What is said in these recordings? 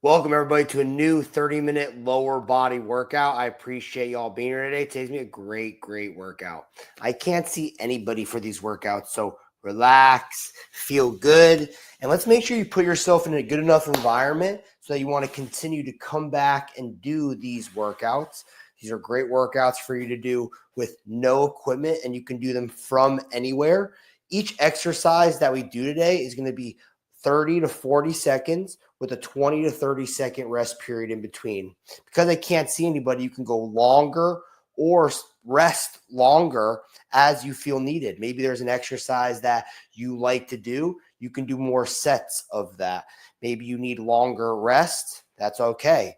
Welcome, everybody, to a new 30-minute lower body workout. I appreciate y'all being here today. Today's going to be a great workout. I can't see anybody for these workouts, so relax, feel good, and let's make sure you put yourself in a good enough environment so that you want to continue to come back and do these workouts. These are great workouts for you to do with no equipment, and you can do them from anywhere. Each exercise that we do today is going to be 30 to 40 seconds with a 20 to 30 second rest period in between. Because I can't see anybody, you can go longer or rest longer as you feel needed. Maybe there's an exercise that you like to do. You can do more sets of that. Maybe you need longer rest. That's okay.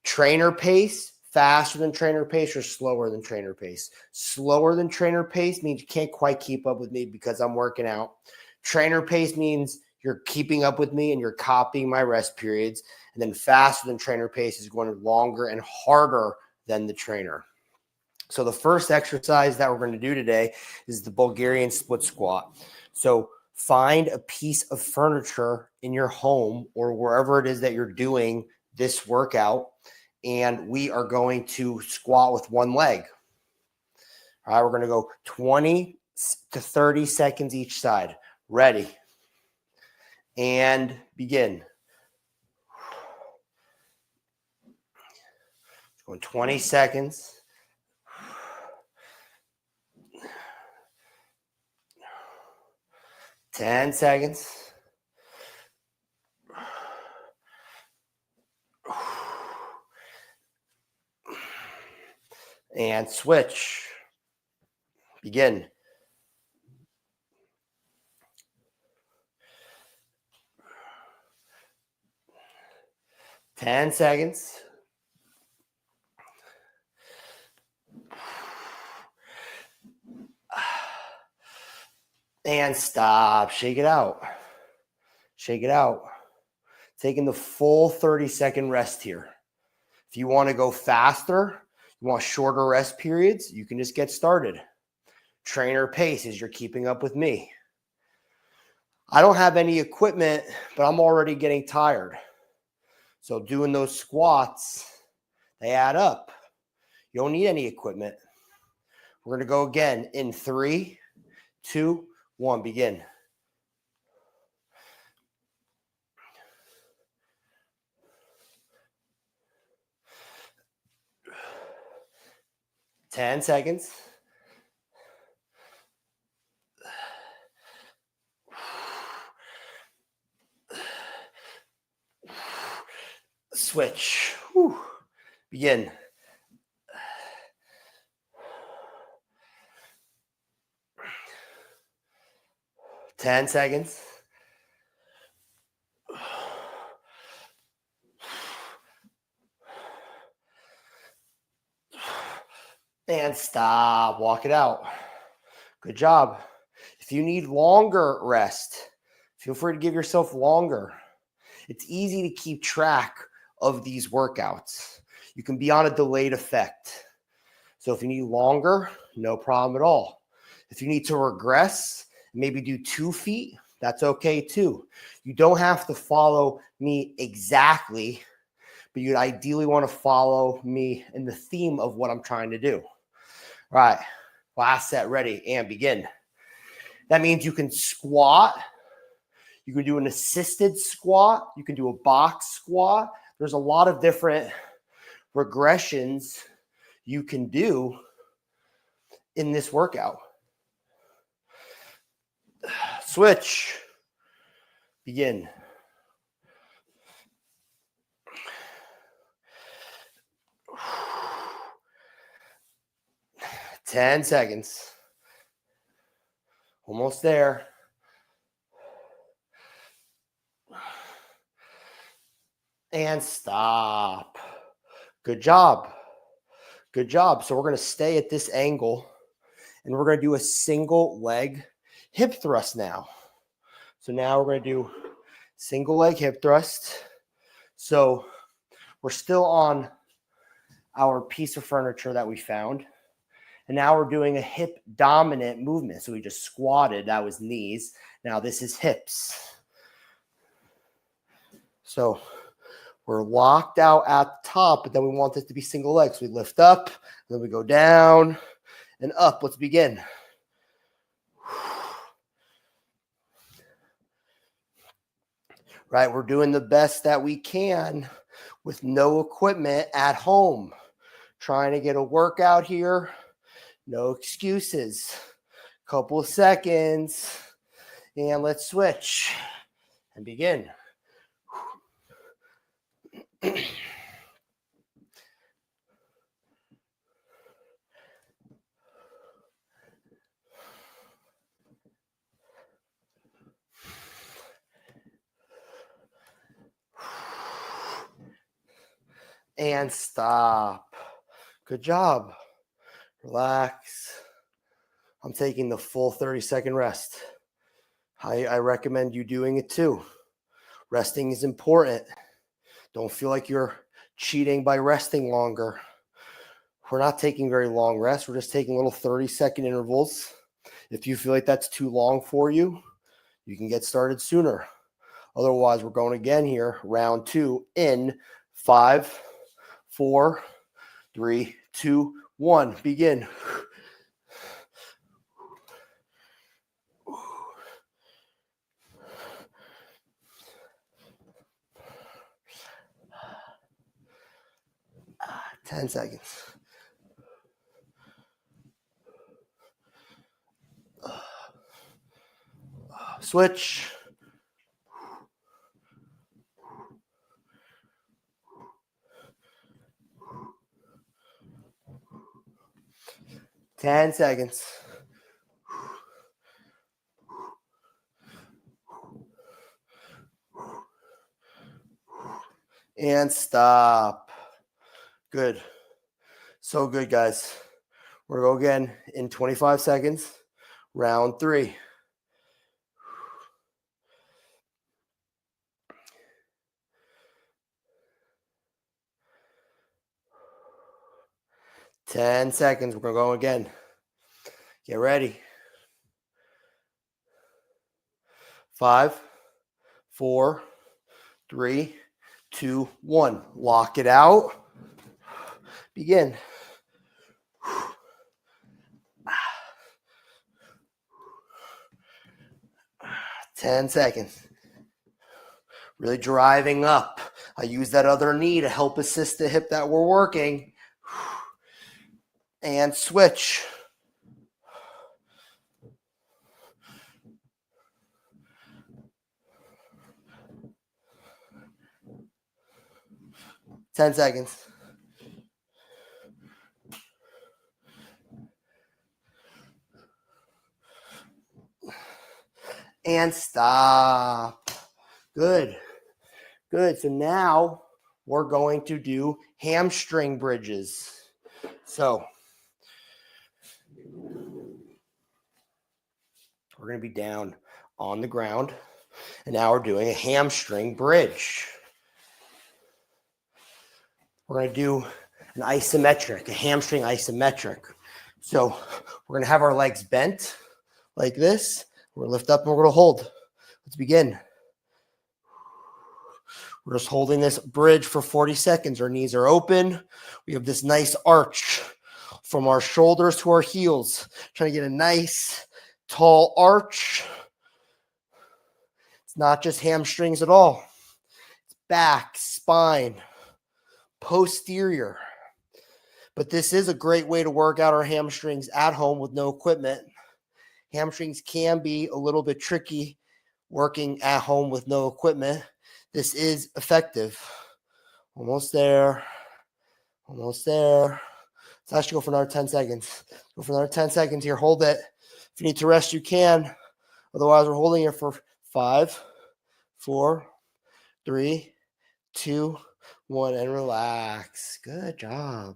Trainer pace, faster than trainer pace or slower than trainer pace? Slower than trainer pace means you can't quite keep up with me because I'm working out. Trainer pace means you're keeping up with me and you're copying my rest periods. And then faster than trainer pace is going longer and harder than the trainer. So the first exercise that we're going to do today is the Bulgarian split squat. So find a piece of furniture in your home or wherever it is that you're doing this workout, and we are going to squat with one leg. All right, we're going to go 20 to 30 seconds each side. Ready? And begin. Going 20 seconds. Ten seconds. And switch. Begin. Ten seconds. And stop. Shake it out. Shake it out. Taking the full 30-second rest here. If you want to go faster, you want shorter rest periods, you can just get started. Trainer pace as you're keeping up with me. I don't have any equipment, but I'm already getting tired. So doing those squats, they add up. You don't need any equipment. We're going to go again in 3, 2, 1. Begin. Ten seconds. Switch. Whew. Begin. Ten seconds. And stop. Walk it out. Good job. If you need longer rest, feel free to give yourself longer. It's easy to keep track of these workouts. You can be on a delayed effect. So if you need longer, no problem at all. If you need to regress, maybe do 2 feet, that's okay too. You don't have to follow me exactly, but you'd ideally want to follow me in the theme of what I'm trying to do. All right, last set, ready, and begin. That means you can squat. You can do an assisted squat. You can do a box squat. There's a lot of different regressions you can do in this workout. Switch. Begin. Ten seconds. Almost there. And stop. Good job. Good job. So we're going to stay at this angle, and we're going to do a single leg hip thrust now. So now we're going to do single leg hip thrust. So we're still on our piece of furniture that we found. And now we're doing a hip dominant movement. So we just squatted. That was knees. Now this is hips. So We're locked out at the top, but then we want this to be single leg. So we lift up, then we go down and up. Let's begin. Right, we're doing the best that we can with no equipment at home. Trying to get a workout here. No excuses. Couple of seconds. And let's switch and begin. And stop. Good job. Relax. I'm taking the full 30-second rest. I recommend you doing it too. Resting is important. Don't feel like you're cheating by resting longer. We're not taking very long rests. We're just taking little 30-second intervals. If you feel like that's too long for you, you can get started sooner. Otherwise, we're going again here. Round 2 in 5, 4, 3, 2, 1. Begin. 10 seconds. Switch. Ten seconds. And stop. Good. So good, guys. We're going to go again in 25 seconds. Round 3. Ten seconds. We're going to go again. Get ready. 5, 4, 3, 2, 1. Lock it out. Begin. 10 seconds. Really driving up. I use that other knee to help assist the hip that we're working. And switch. Ten seconds. And stop. Good. Good. So now we're going to do hamstring bridges. So we're going to be down on the ground. And now we're doing a hamstring bridge. We're going to do an isometric, a hamstring isometric. So we're going to have our legs bent like this. We're going to lift up and we're going to hold. Let's begin. We're just holding this bridge for 40 seconds. Our knees are open. We have this nice arch from our shoulders to our heels. Trying to get a nice tall arch. It's not just hamstrings at all. It's back, spine, posterior. But this is a great way to work out our hamstrings at home with no equipment. Hamstrings can be a little bit tricky working at home with no equipment. This is effective. Almost there. Almost there. Let's actually go for another 10 seconds. Go for another 10 seconds here. Hold it. If you need to rest, you can. Otherwise, we're holding here for 5, 4, 3, 2, 1, and relax. Good job.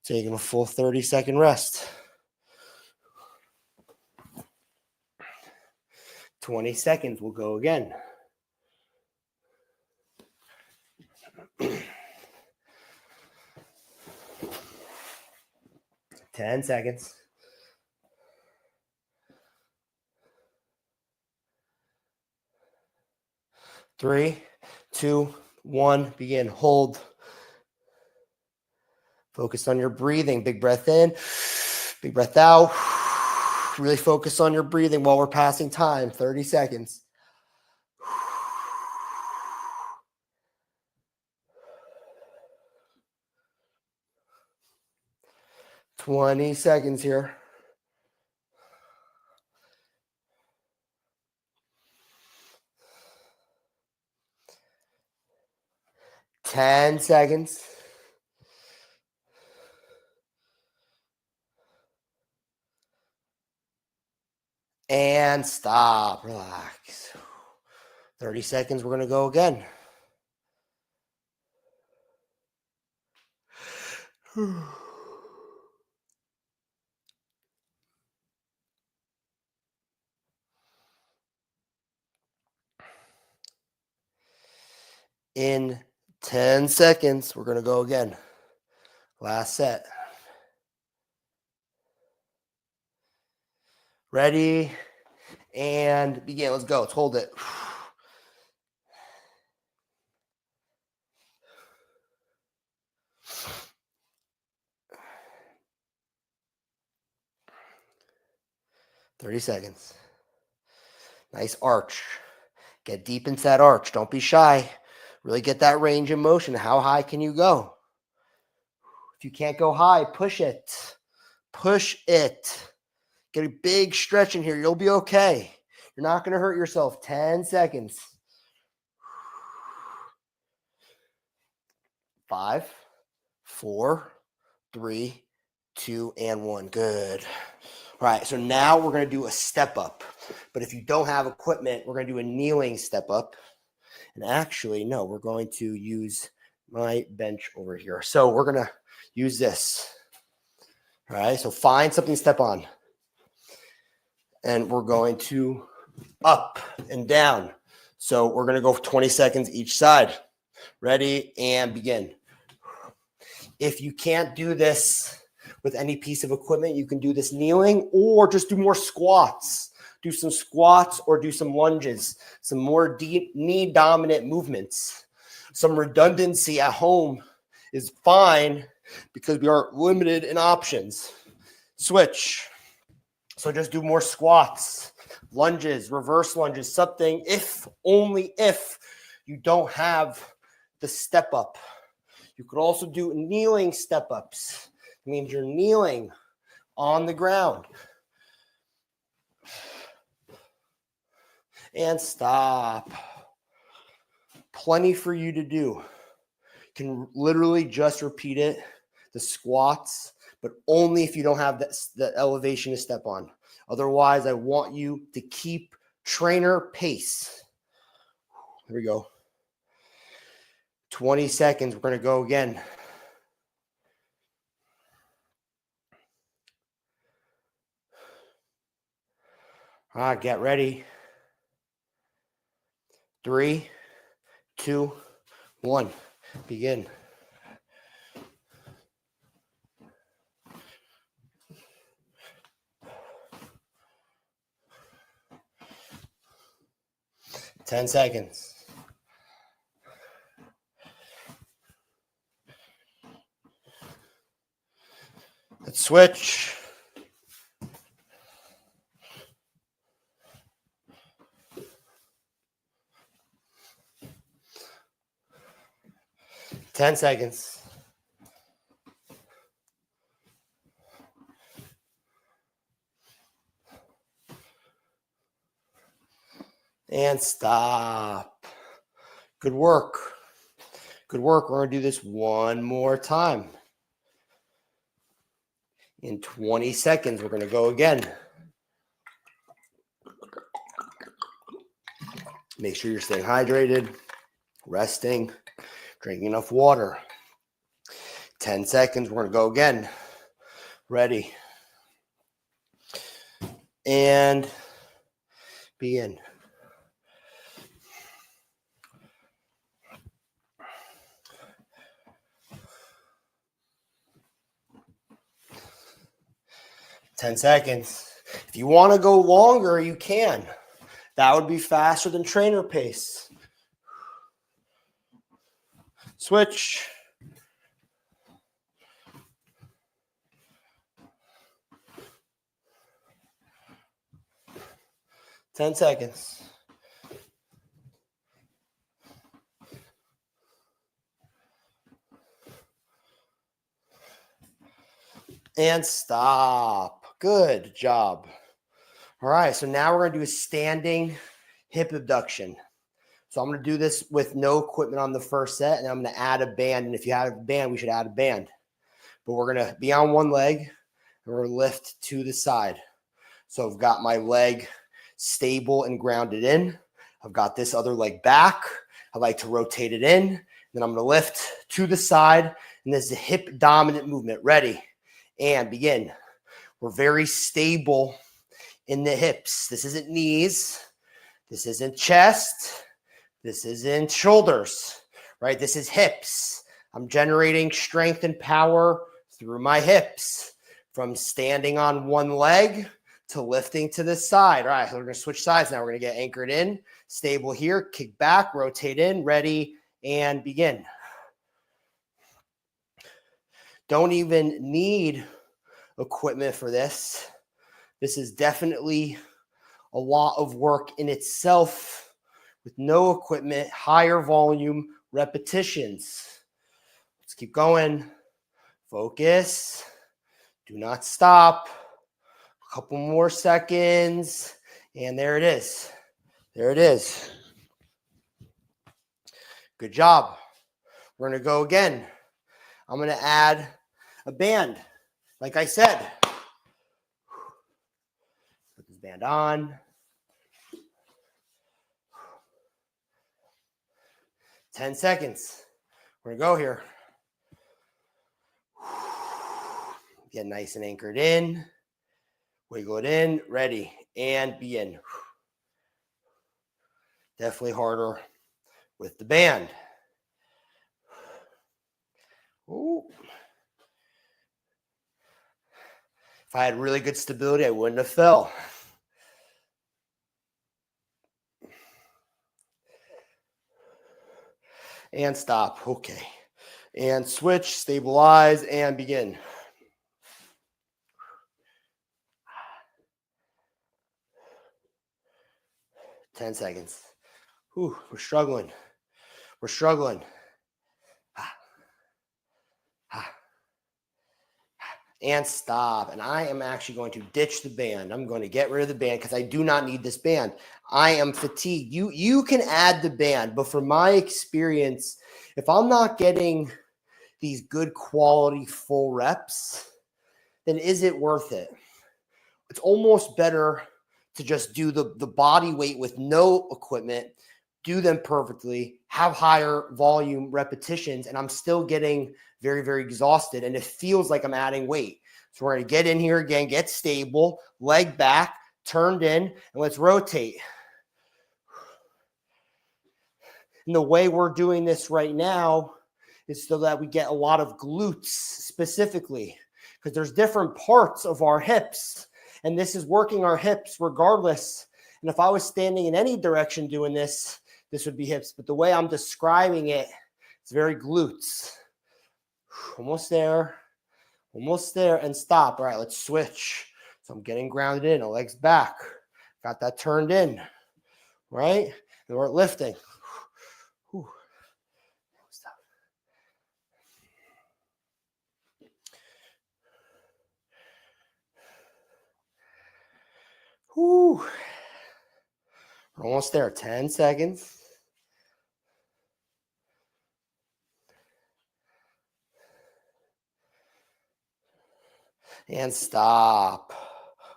Taking a full 30-second rest. 20 seconds. We'll go again. 10 seconds. 3, 2, 1, begin. Hold. Focus on your breathing. Big breath in, big breath out. Really focus on your breathing while we're passing time. 30 seconds. 20 seconds here. 10 seconds. And stop. Relax. 30 seconds. We're going to go again. In 10 seconds, we're going to go again. Last set. Ready? And begin. Let's go. Let's hold it. $30. Nice arch. Get deep into that arch. Don't be shy. Really get that range of motion. How high can you go? If you can't go high, push it. Push it. Get a big stretch in here. You'll be okay. You're not going to hurt yourself. 10 seconds. 5, 4, 3, 2, and 1. Good. All right, so now we're going to do a step up. But if you don't have equipment, we're going to do a kneeling step up. And actually, no, we're going to use my bench over here. So we're going to use this. All right, so find something to step on. And we're going to up and down. So we're going to go for 20 seconds each side. Ready, and begin. If you can't do this with any piece of equipment, you can do this kneeling or just do more squats. Do some squats or do some lunges, some more deep knee dominant movements. Some redundancy at home is fine because we are limited in options. Switch. So just do more squats, lunges, reverse lunges, something if, only if you don't have the step up. You could also do kneeling step ups. It means you're kneeling on the ground. And stop. Plenty for you to do. You can literally just repeat it, the squats, but only if you don't have the elevation to step on. Otherwise, I want you to keep trainer pace. Here we go. 20 seconds. We're going to go again. All right, get ready. 3, 2, 1. Begin. Ten seconds. Let's switch. Ten seconds. And stop. Good work. Good work. We're going to do this one more time. In 20 seconds, we're going to go again. Make sure you're staying hydrated, resting, drinking enough water. 10 seconds, we're going to go again. Ready. And begin. Ten seconds. If you want to go longer, you can. That would be faster than trainer pace. Switch. Ten seconds. And stop. Good job. All right, so now we're going to do a standing hip abduction. So I'm going to do this with no equipment on the first set, and I'm going to add a band. And if you have a band, we should add a band. But we're going to be on one leg, and we're going to lift to the side. So I've got my leg stable and grounded in. I've got this other leg back. I like to rotate it in. Then I'm going to lift to the side, and this is a hip dominant movement. Ready? And begin. We're very stable in the hips. This isn't knees. This isn't chest. This isn't shoulders, right? This is hips. I'm generating strength and power through my hips from standing on one leg to lifting to the side. All right, so we're going to switch sides now. We're going to get anchored in, stable here, kick back, rotate in, ready, and begin. Don't even need equipment for this. This is definitely a lot of work in itself with no equipment, higher volume repetitions. Let's keep going. Focus. Do not stop. A couple more seconds. And there it is. There it is. Good job. We're going to go again. I'm going to add a band. Like I said, put this band on. 10 seconds. We're going to go here. Get nice and anchored in. Wiggle it in. Ready. And begin. Definitely harder with the band. Ooh. If I had really good stability, I wouldn't have fell. And stop. Okay. And switch, stabilize, and begin. Ten seconds. Whew, we're struggling. We're struggling. And stop. And I am actually going to ditch the band. I'm going to get rid of the band because I do not need this band. I am fatigued. You can add the band, but from my experience, if I'm not getting these good quality full reps, then is it worth it? It's almost better to just do the body weight with no equipment, do them perfectly, have higher volume repetitions, and I'm still getting very, very exhausted, and it feels like I'm adding weight. So we're going to get in here again, get stable, leg back, turned in, and let's rotate. And the way we're doing this right now is so that we get a lot of glutes specifically, because there's different parts of our hips, and this is working our hips regardless. And if I was standing in any direction doing this, this would be hips. But the way I'm describing it, it's very glutes. Almost there, and stop. All right, let's switch. So I'm getting grounded in, the legs back. Got that turned in, right? And we're lifting. Whew. Stop. Whew. We're almost there. 10 seconds. And stop.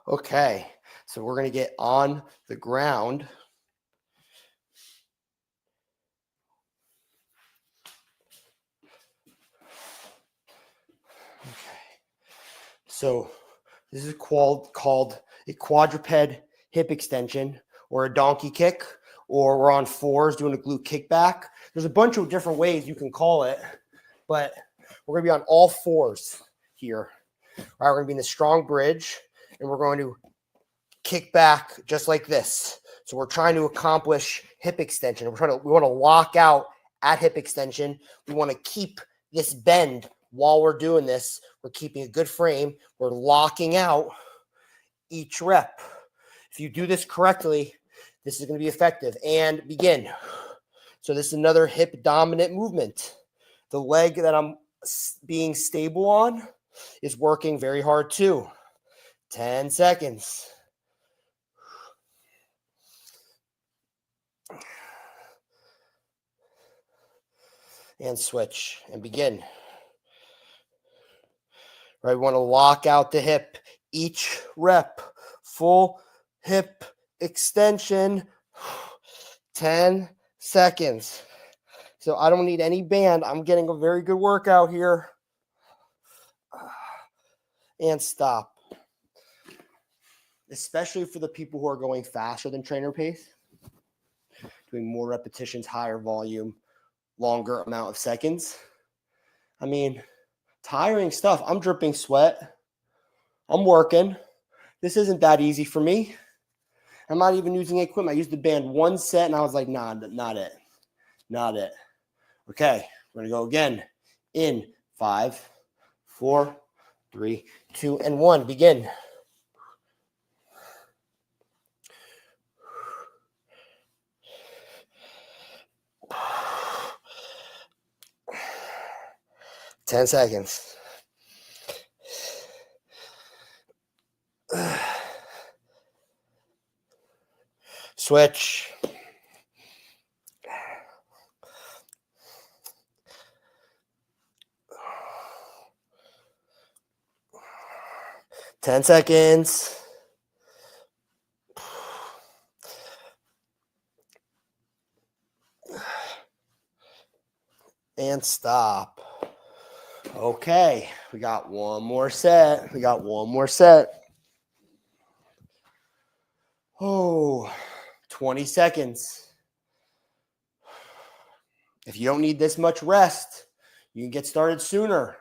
Okay, so we're going to get on the ground. Okay, so this is called a quadruped hip extension or a donkey kick, or we're on fours doing a glute kickback. There's a bunch of different ways you can call it, but we're going to be on all fours here. All right, we're going to be in the strong bridge, and we're going to kick back just like this. So we're trying to accomplish hip extension. We want to lock out at hip extension. We want to keep this bend while we're doing this. We're keeping a good frame. We're locking out each rep. If you do this correctly, this is going to be effective. And begin. So this is another hip dominant movement. The leg that I'm being stable on is working very hard too. 10 seconds. And switch and begin. Right, we want to lock out the hip. Each rep, full hip extension, 10 seconds. So I don't need any band. I'm getting a very good workout here. And stop. Especially for the people who are going faster than trainer pace, doing more repetitions, higher volume, longer amount of seconds. I mean, tiring stuff. I'm dripping sweat. I'm working. This isn't that easy for me. I'm not even using equipment. I used the band one set and I was like, nah, not it. Not it. Okay, we're going to go again. In 5, 4, 3, 2, and 1. Begin. Ten seconds. Switch. Ten seconds. And stop. Okay, we got one more set. Oh, 20 seconds. If you don't need this much rest, you can get started sooner.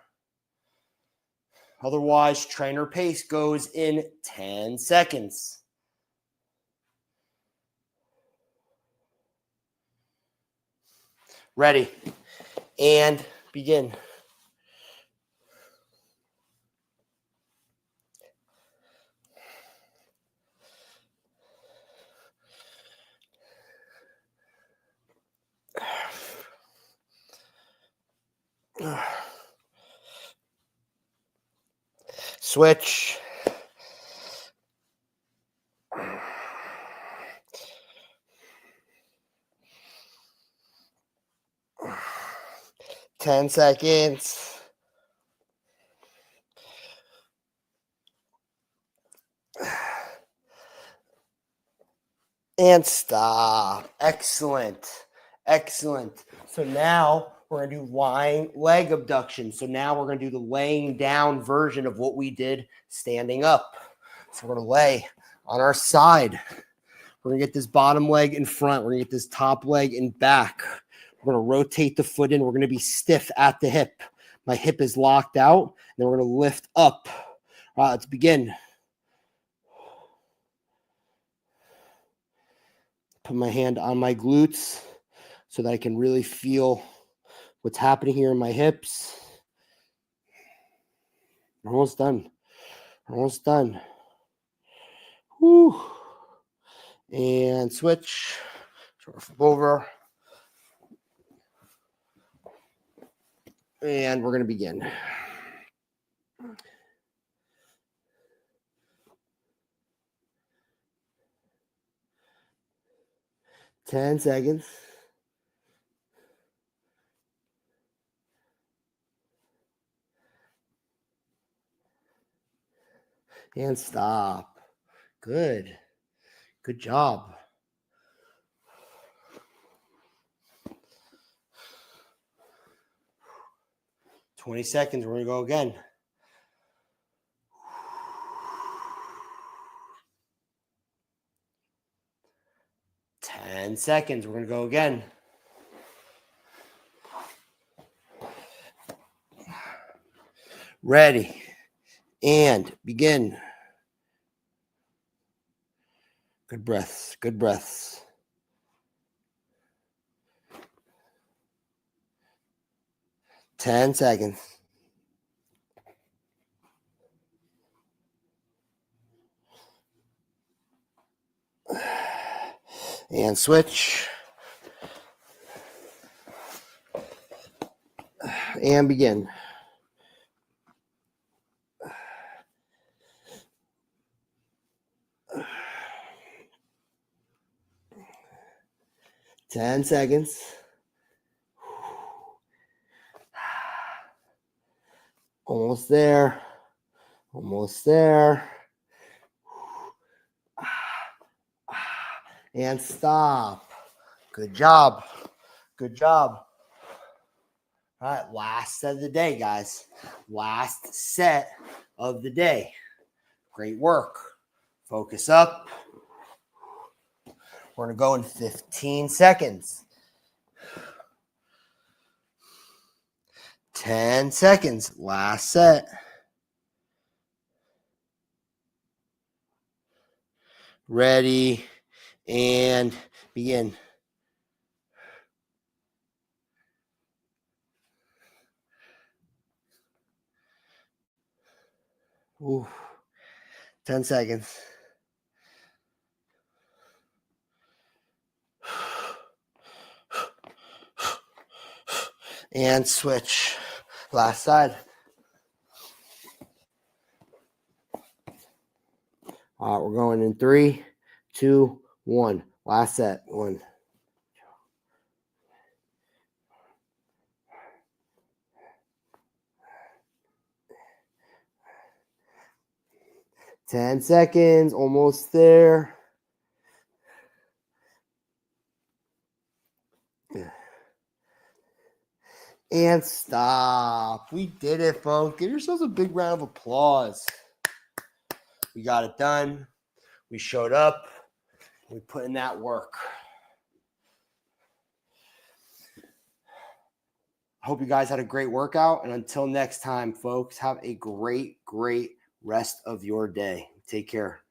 Otherwise, trainer pace goes in 10 seconds. Ready. And begin. Switch. Ten seconds. And stop. Excellent. Excellent. So now we're going to do lying leg abduction. So now we're going to do the laying down version of what we did standing up. So we're going to lay on our side. We're going to get this bottom leg in front. We're going to get this top leg in back. We're going to rotate the foot in. We're going to be stiff at the hip. My hip is locked out. Then we're going to lift up. All right, let's begin. Put my hand on my glutes so that I can really feel what's happening here in my hips. We're almost done. Almost done. Whew. And switch. Flip over. And we're going to begin. Ten seconds. And stop. Good. Good job. $20 seconds. We're going to go again. $10 seconds. We're going to go again. Ready. And begin. Good breaths. Good breaths. 10 seconds. And switch. And begin. Ten seconds. Almost there. Almost there. And stop. Good job. Good job. All right, last set of the day, guys. Last set of the day. Great work. Focus up. We're going to go in 15 seconds. 10 seconds. Last set. Ready and begin. Ooh. 10 seconds. And switch. Last side. All right, we're going in 3, 2, 1. Last set. 1. Ten seconds. Almost there. And stop. We did it, folks. Give yourselves a big round of applause. We got it done. We showed up. We put in that work. I hope you guys had a great workout. And until next time, folks, have a great, great rest of your day. Take care.